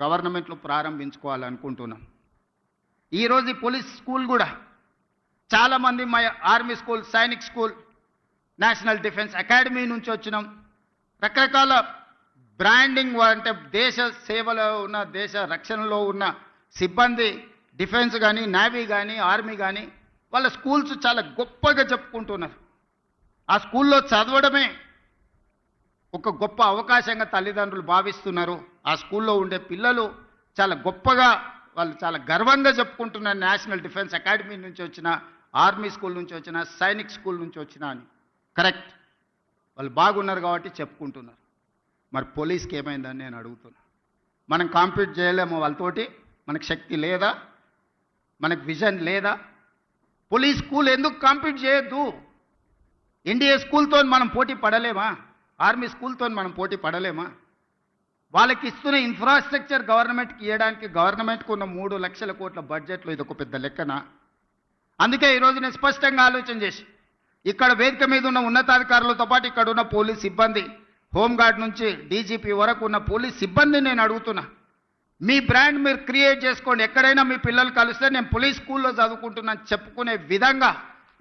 గవర్నమెంట్లో ప్రారంభించుకోవాలనుకుంటున్నాం. ఈరోజు ఈ పోలీస్ స్కూల్ కూడా చాలామంది మా army school, Sainik school, national defence academy నుంచి వచ్చినాం. రకరకాల బ్రాండింగ్ అంటే దేశ సేవలో ఉన్న, దేశ రక్షణలో ఉన్న సిబ్బంది, డిఫెన్స్ కానీ, నేవీ కానీ, ఆర్మీ కానీ వాళ్ళ స్కూల్స్ చాలా గొప్పగా చెప్పుకుంటున్నారు. ఆ స్కూల్లో చదవడమే ఒక గొప్ప అవకాశంగా తల్లిదండ్రులు భావిస్తున్నారు. ఆ స్కూల్లో ఉండే పిల్లలు చాలా గొప్పగా, వాళ్ళు చాలా గర్వంగా చెప్పుకుంటున్నారు. నేషనల్ డిఫెన్స్ అకాడమీ నుంచి వచ్చిన, ఆర్మీ స్కూల్ నుంచి వచ్చిన, సైనిక్ స్కూల్ నుంచి వచ్చిన అని. కరెక్ట్, వాళ్ళు బాగున్నారు కాబట్టి చెప్పుకుంటున్నారు. మరి పోలీస్కి ఏమైందని నేను అడుగుతున్నా. మనం కాంపీట్ చేయలేము వాళ్ళతోటి? మనకు శక్తి లేదా? మనకు విజన్ లేదా? పోలీస్ స్కూల్ ఎందుకు కాంపీట్ చేయొద్దు? ఎన్డీఏ స్కూల్తో మనం పోటీ పడలేమా? ఆర్మీ స్కూల్తో మనం పోటీ పడలేమా? వాళ్ళకి ఇస్తున్న ఇన్ఫ్రాస్ట్రక్చర్ గవర్నమెంట్కి ఇవ్వడానికి గవర్నమెంట్కి ఉన్న 3 లక్షల కోట్ల బడ్జెట్లో ఇది ఒక పెద్ద లెక్కన. అందుకే ఈరోజు నేను స్పష్టంగా ఆలోచన చేసి ఇక్కడ వేదిక మీద ఉన్న ఉన్నతాధికారులతో పాటు ఇక్కడ ఉన్న పోలీస్ సిబ్బంది, హోంగార్డ్ నుంచి డీజీపీ వరకు ఉన్న పోలీస్ సిబ్బందిని నేను అడుగుతున్నా, మీ బ్రాండ్ మీరు క్రియేట్ చేసుకోండి. ఎక్కడైనా మీ పిల్లలు కలిస్తే నేను పోలీస్ స్కూల్లో చదువుకుంటున్నాను చెప్పుకునే విధంగా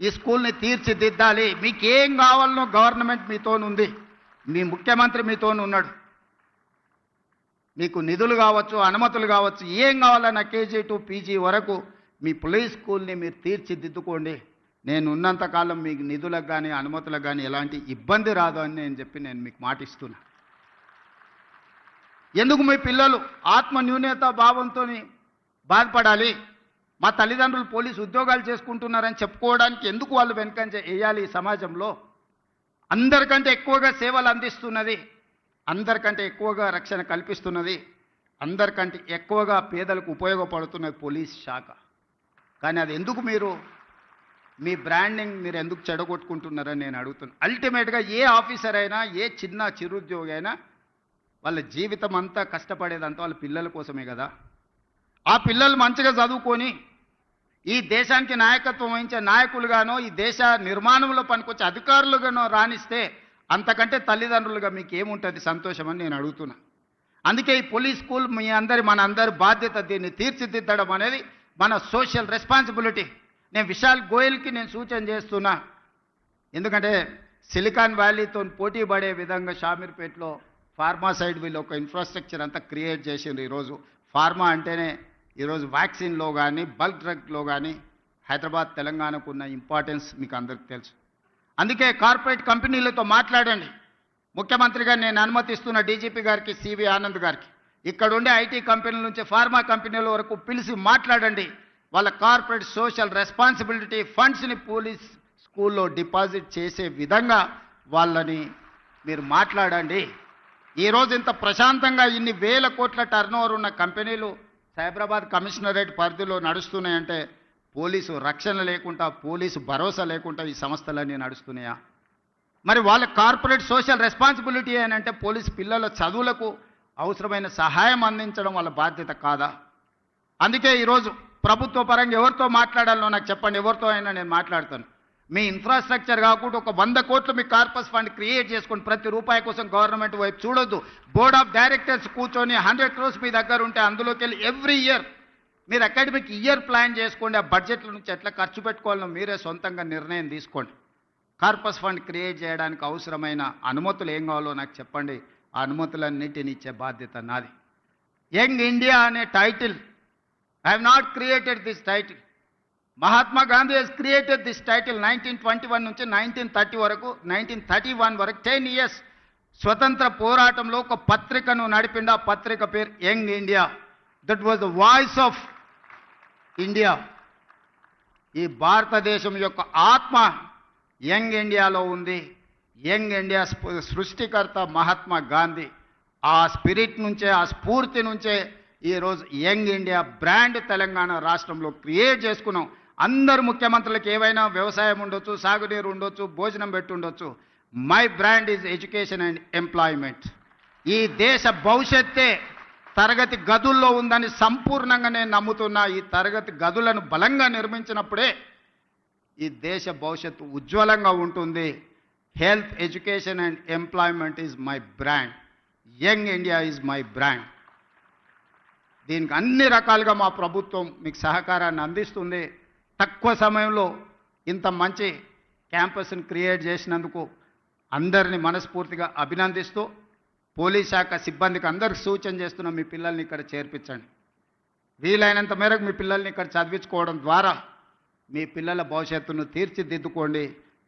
ఈ స్కూల్ని తీర్చిదిద్దాలి. మీకు ఏం కావాలనో గవర్నమెంట్ మీతోనుంది, మీ ముఖ్యమంత్రి మీతోనున్నాడు. మీకు నిధులు కావచ్చు, అనుమతులు కావచ్చు, ఏం కావాలన్నా కేజీ టు పీజీ వరకు మీ పోలీస్ స్కూల్ని మీరు తీర్చిదిద్దుకోండి. నేను ఉన్నంతకాలం మీకు నిధులకు కానీ, అనుమతులకు కానీ ఎలాంటి ఇబ్బంది రాదు అని నేను మీకు మాటిస్తున్నా. ఎందుకు మీ పిల్లలు ఆత్మ న్యూనత భావంతో బాధపడాలి? మా తల్లిదండ్రులు పోలీసు ఉద్యోగాలు చేసుకుంటున్నారని చెప్పుకోవడానికి ఎందుకు వాళ్ళు వెనకంజ వేయాలి? ఈ సమాజంలో అందరికంటే ఎక్కువగా సేవలు అందిస్తున్నది, అందరికంటే ఎక్కువగా రక్షణ కల్పిస్తున్నది, అందరికంటే ఎక్కువగా పేదలకు ఉపయోగపడుతున్నది పోలీస్ శాఖ. కానీ అది ఎందుకు మీరు మీ బ్రాండింగ్ మీరు ఎందుకు చెడగొట్టుకుంటున్నారని నేను అడుగుతున్నాను. అల్టిమేట్గా ఏ ఆఫీసర్ అయినా, ఏ చిన్న చిరుద్యోగి అయినా వాళ్ళ జీవితం అంతా కష్టపడేదంతా వాళ్ళ పిల్లల కోసమే కదా. ఆ పిల్లలు మంచిగా చదువుకొని ఈ దేశానికి నాయకత్వం వహించే నాయకులుగానో, ఈ దేశ నిర్మాణంలో పనికొచ్చే అధికారులుగానో రాణిస్తే అంతకంటే తల్లిదండ్రులుగా మీకు ఏముంటుంది సంతోషం అని నేను అడుగుతున్నా. అందుకే ఈ పోలీస్ స్కూల్ మన అందరి బాధ్యత. దీన్ని తీర్చిదిద్దడం అనేది మన సోషల్ రెస్పాన్సిబిలిటీ. నేను విశాల్ గోయల్కి నేను సూచన చేస్తున్నా. ఎందుకంటే సిలికాన్ వ్యాలీతో పోటీ పడే విధంగా షామీర్పేటలో ఫార్మా సైడ్ వీళ్ళు ఒక ఇన్ఫ్రాస్ట్రక్చర్ అంతా క్రియేట్ చేసిండ్రు. ఈరోజు ఫార్మా అంటేనే ఈరోజు వ్యాక్సిన్లో కానీ, బల్క్ డ్రగ్లో కానీ హైదరాబాద్, తెలంగాణకు ఉన్న ఇంపార్టెన్స్ మీకు అందరికీ తెలుసు. అందుకే కార్పొరేట్ కంపెనీలతో మాట్లాడండి. ముఖ్యమంత్రిగా నేను అనుమతిస్తున్న డీజీపీ గారికి, సివి ఆనంద్ గారికి, ఇక్కడ ఉండే ఐటీ కంపెనీల నుంచి ఫార్మా కంపెనీల వరకు పిలిచి మాట్లాడండి. వాళ్ళ కార్పొరేట్ సోషల్ రెస్పాన్సిబిలిటీ ఫండ్స్ని పోలీస్ స్కూల్లో డిపాజిట్ చేసే విధంగా వాళ్ళని మీరు మాట్లాడండి. ఈరోజు ఇంత ప్రశాంతంగా ఇన్ని వేల కోట్ల టర్నోవర్ ఉన్న కంపెనీలు సైబరాబాద్ కమిషనరేట్ పరిధిలో నడుస్తున్నాయంటే పోలీసు రక్షణ లేకుండా, పోలీసు భరోసా లేకుండా ఈ సంస్థలన్నీ నడుస్తున్నాయా? మరి వాళ్ళ కార్పొరేట్ సోషల్ రెస్పాన్సిబిలిటీ అని అంటే పోలీసు పిల్లల చదువులకు అవసరమైన సహాయం అందించడం వాళ్ళ బాధ్యత కాదా? అందుకే ఈరోజు ప్రభుత్వ పరంగా ఎవరితో మాట్లాడాలో నాకు చెప్పండి. ఎవరితో అయినా నేను మాట్లాడతాను. మీ ఇన్ఫ్రాస్ట్రక్చర్ కాకుండా ఒక 100 కోట్లు మీ కార్పస్ ఫండ్ క్రియేట్ చేసుకొని ప్రతి రూపాయి కోసం గవర్నమెంట్ వైపు చూడొద్దు. బోర్డ్ ఆఫ్ డైరెక్టర్స్ కూర్చొని 100 crores మీ దగ్గర ఉంటే అందులోకి వెళ్ళి ఎవ్రీ ఇయర్ మీరు అకాడమిక్ ఇయర్ ప్లాన్ చేసుకోండి. ఆ బడ్జెట్ల నుంచి ఎట్లా ఖర్చు పెట్టుకోవాలో మీరే సొంతంగా నిర్ణయం తీసుకోండి. కార్పస్ ఫండ్ క్రియేట్ చేయడానికి అవసరమైన అనుమతులు ఏం కావాలో నాకు చెప్పండి. ఆ అనుమతులన్నిటిని ఇచ్చే బాధ్యత నాది. యంగ్ ఇండియా అనే title, I have not created this title. Mahatma Gandhi has created this title 1921 నుంచి 1930 వరకు, 1931 వరకు 10 years స్వతంత్ర పోరాటంలో ఒక పత్రికను నడిపిండు. ఆ పత్రిక పేరు young India. That was the voice of India. ఈ భారతదేశం యొక్క ఆత్మ యంగ్ ఇండియాలో ఉంది. యంగ్ ఇండియా సృష్టికర్త మహాత్మా గాంధీ. ఆ స్పిరిట్ నుంచే, ఆ స్ఫూర్తి నుంచే ఈరోజు యంగ్ ఇండియా బ్రాండ్ తెలంగాణ రాష్ట్రంలో క్రియేట్ చేసుకున్నాం. అందరు ముఖ్యమంత్రులకు ఏవైనా వ్యవసాయం ఉండొచ్చు, సాగునీరు ఉండొచ్చు, భోజనం పెట్టి ఉండొచ్చు. My brand is education and employment. ఈ దేశ భవిష్యత్తే తరగతి గదుల్లో ఉందని సంపూర్ణంగా నేను నమ్ముతున్నా. ఈ తరగతి గదులను బలంగా నిర్మించినప్పుడే ఈ దేశ భవిష్యత్తు ఉజ్వలంగా ఉంటుంది. Health, education and employment is my brand. Young India is my brand. దీనికి అన్ని రకాలుగా మా ప్రభుత్వం మీకు సహకారాన్ని అందిస్తుంది. తక్కువ సమయంలో ఇంత మంచి క్యాంపస్ని క్రియేట్ చేసినందుకు అందరినీ మనస్ఫూర్తిగా అభినందిస్తూ పోలీస్ శాఖ సిబ్బందికి అందరికి సూచన చేస్తున్న మీ పిల్లల్ని ఇక్కడ చేర్పించండి. వీలైనంత మేరకు మీ పిల్లల్ని ఇక్కడ చదివించుకోవడం ద్వారా మీ పిల్లల భవిష్యత్తును తీర్చిదిద్దుకోండి.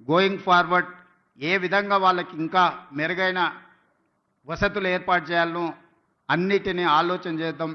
గోయింగ్ ఫార్వర్డ్ ఏ విధంగా వాళ్ళకి ఇంకా మెరుగైన వసతులు ఏర్పాటు చేయాలనో అన్నిటినీ ఆలోచన చేద్దాం.